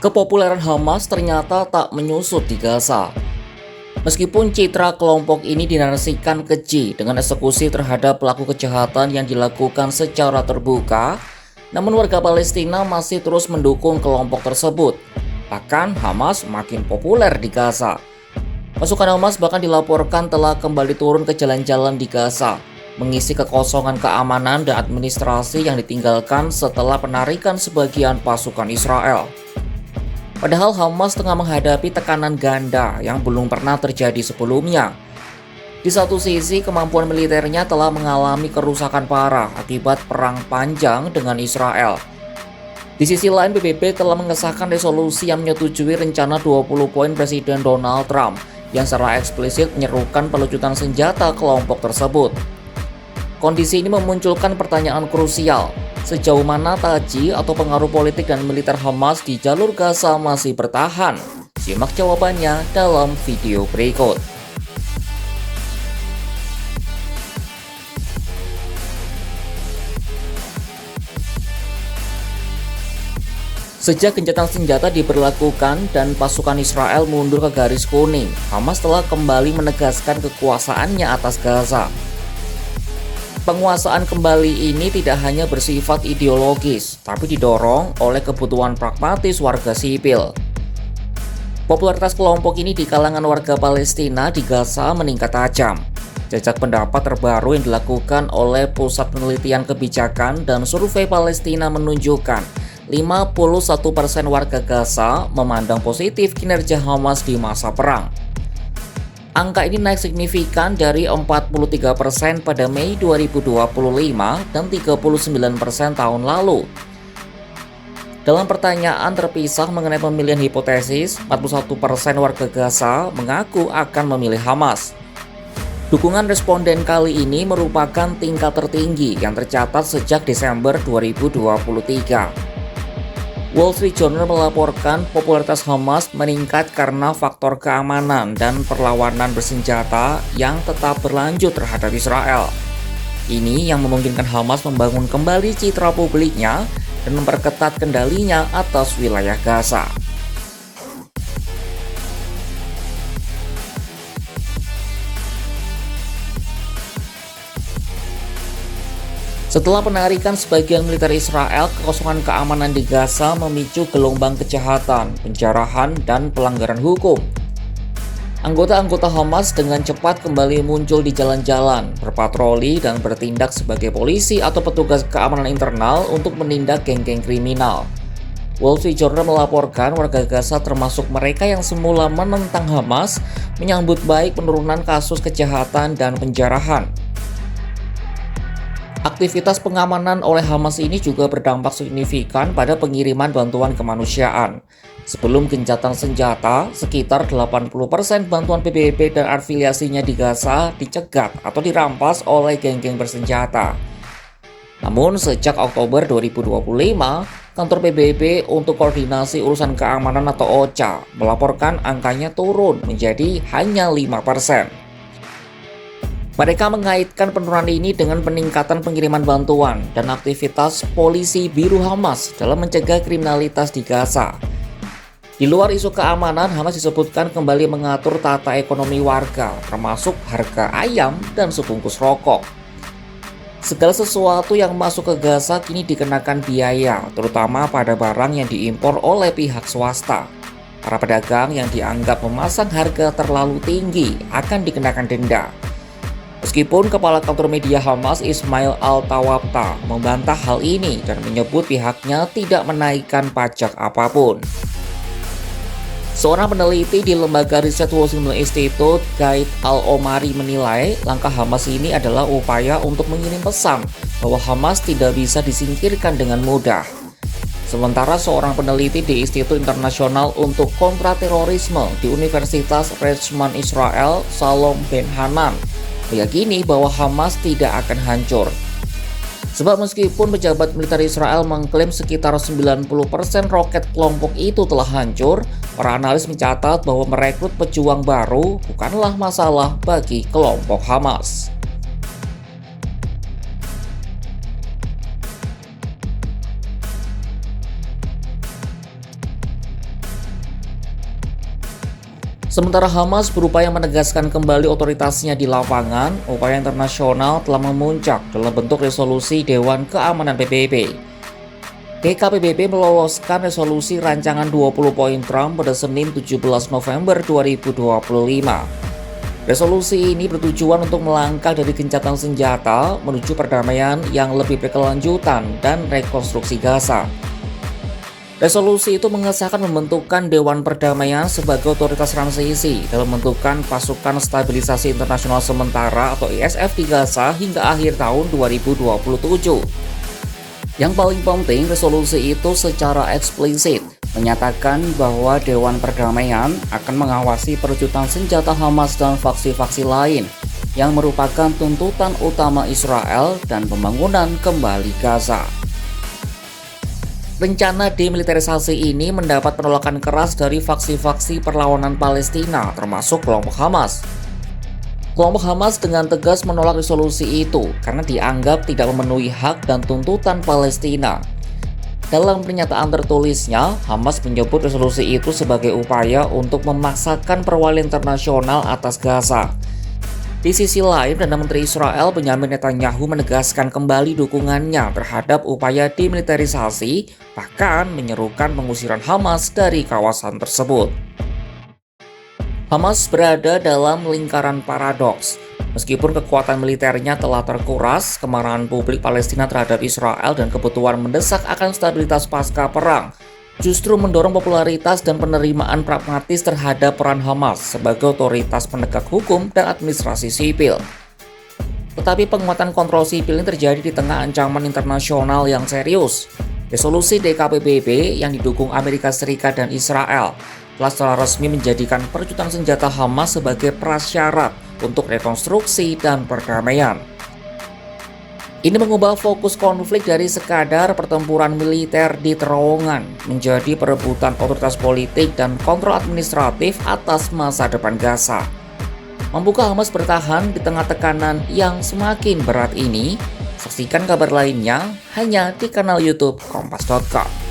Kepopuleran Hamas ternyata tak menyusut di Gaza. Meskipun citra kelompok ini dinarasikan keji dengan eksekusi terhadap pelaku kejahatan yang dilakukan secara terbuka, namun warga Palestina masih terus mendukung kelompok tersebut. Bahkan Hamas makin populer di Gaza. Pasukan Hamas bahkan dilaporkan telah kembali turun ke jalan-jalan di Gaza, mengisi kekosongan keamanan dan administrasi yang ditinggalkan setelah penarikan sebagian pasukan Israel. Padahal Hamas tengah menghadapi tekanan ganda yang belum pernah terjadi sebelumnya. Di satu sisi, kemampuan militernya telah mengalami kerusakan parah akibat perang panjang dengan Israel. Di sisi lain, PBB telah mengesahkan resolusi yang menyetujui rencana 20 poin Presiden Donald Trump yang secara eksplisit menyerukan pelucutan senjata kelompok tersebut. Kondisi ini memunculkan pertanyaan krusial. Sejauh mana taji atau pengaruh politik dan militer Hamas di jalur Gaza masih bertahan? Simak jawabannya dalam video berikut. Sejak gencatan senjata diberlakukan dan pasukan Israel mundur ke garis kuning, Hamas telah kembali menegaskan kekuasaannya atas Gaza. Penguasaan kembali ini tidak hanya bersifat ideologis, tapi didorong oleh kebutuhan pragmatis warga sipil. Popularitas kelompok ini di kalangan warga Palestina di Gaza meningkat tajam. Jajak pendapat terbaru yang dilakukan oleh Pusat Penelitian Kebijakan dan Survei Palestina menunjukkan 51% warga Gaza memandang positif kinerja Hamas di masa perang. Angka ini naik signifikan dari 43% pada Mei 2025 dan 39% tahun lalu. Dalam pertanyaan terpisah mengenai pemilihan hipotesis, 41% warga Gaza mengaku akan memilih Hamas. Dukungan responden kali ini merupakan tingkat tertinggi yang tercatat sejak Desember 2023. Wall Street Journal melaporkan popularitas Hamas meningkat karena faktor keamanan dan perlawanan bersenjata yang tetap berlanjut terhadap Israel. Ini yang memungkinkan Hamas membangun kembali citra publiknya dan memperketat kendalinya atas wilayah Gaza. Setelah penarikan sebagian militer Israel, kekosongan keamanan di Gaza memicu gelombang kejahatan, penjarahan, dan pelanggaran hukum. Anggota-anggota Hamas dengan cepat kembali muncul di jalan-jalan, berpatroli, dan bertindak sebagai polisi atau petugas keamanan internal untuk menindak geng-geng kriminal. Wall Street Journal melaporkan warga Gaza termasuk mereka yang semula menentang Hamas menyambut baik penurunan kasus kejahatan dan penjarahan. Aktivitas pengamanan oleh Hamas ini juga berdampak signifikan pada pengiriman bantuan kemanusiaan. Sebelum gencatan senjata, sekitar 80% bantuan PBB dan afiliasinya di Gaza dicegat atau dirampas oleh geng-geng bersenjata. Namun sejak Oktober 2025, kantor PBB untuk koordinasi urusan keamanan atau OCHA melaporkan angkanya turun menjadi hanya 5%. Mereka mengaitkan penurunan ini dengan peningkatan pengiriman bantuan dan aktivitas polisi biru Hamas dalam mencegah kriminalitas di Gaza. Di luar isu keamanan, Hamas disebutkan kembali mengatur tata ekonomi warga, termasuk harga ayam dan sebungkus rokok. Segala sesuatu yang masuk ke Gaza kini dikenakan biaya, terutama pada barang yang diimpor oleh pihak swasta. Para pedagang yang dianggap memasang harga terlalu tinggi akan dikenakan denda. Meskipun Kepala Kantor Media Hamas Ismail Al-Tawabta membantah hal ini dan menyebut pihaknya tidak menaikkan pajak apapun. Seorang peneliti di lembaga riset Washington Institute, Gaid Al-Omari menilai langkah Hamas ini adalah upaya untuk mengirim pesan bahwa Hamas tidak bisa disingkirkan dengan mudah. Sementara seorang peneliti di Institut Internasional untuk Kontraterorisme di Universitas Reichman Israel, Salom Ben Hanan, meyakini bahwa Hamas tidak akan hancur. Sebab meskipun pejabat militer Israel mengklaim sekitar 90% roket kelompok itu telah hancur, para analis mencatat bahwa merekrut pejuang baru bukanlah masalah bagi kelompok Hamas. Sementara Hamas berupaya menegaskan kembali otoritasnya di lapangan, upaya internasional telah memuncak dalam bentuk resolusi Dewan Keamanan PBB. DKPBB meloloskan resolusi rancangan 20 poin Trump pada Senin 17 November 2025. Resolusi ini bertujuan untuk melangkah dari gencatan senjata menuju perdamaian yang lebih berkelanjutan dan rekonstruksi Gaza. Resolusi itu mengesahkan pembentukan Dewan Perdamaian sebagai otoritas transisi dalam membentukan pasukan stabilisasi internasional sementara atau ISF di Gaza hingga akhir tahun 2027. Yang paling penting, resolusi itu secara eksplisit menyatakan bahwa Dewan Perdamaian akan mengawasi percutan senjata Hamas dan faksi-faksi lain yang merupakan tuntutan utama Israel dan pembangunan kembali Gaza. Rencana demilitarisasi ini mendapat penolakan keras dari faksi-faksi perlawanan Palestina, termasuk kelompok Hamas. Kelompok Hamas dengan tegas menolak resolusi itu karena dianggap tidak memenuhi hak dan tuntutan Palestina. Dalam pernyataan tertulisnya, Hamas menyebut resolusi itu sebagai upaya untuk memaksakan perwalian internasional atas Gaza. Di sisi lain, Perdana Menteri Israel Benyamin Netanyahu menegaskan kembali dukungannya terhadap upaya demilitarisasi, bahkan menyerukan pengusiran Hamas dari kawasan tersebut. Hamas berada dalam lingkaran paradoks. Meskipun kekuatan militernya telah terkuras, kemarahan publik Palestina terhadap Israel dan kebutuhan mendesak akan stabilitas pasca perang justru mendorong popularitas dan penerimaan pragmatis terhadap peran Hamas sebagai otoritas penegak hukum dan administrasi sipil. Tetapi penguatan kontrol sipil ini terjadi di tengah ancaman internasional yang serius. Resolusi DKPBB yang didukung Amerika Serikat dan Israel telah secara resmi menjadikan percutan senjata Hamas sebagai prasyarat untuk rekonstruksi dan perdamaian. Ini mengubah fokus konflik dari sekadar pertempuran militer di terowongan menjadi perebutan otoritas politik dan kontrol administratif atas masa depan Gaza. Mampukah Hamas bertahan di tengah tekanan yang semakin berat ini? Saksikan kabar lainnya hanya di kanal YouTube Kompas.com.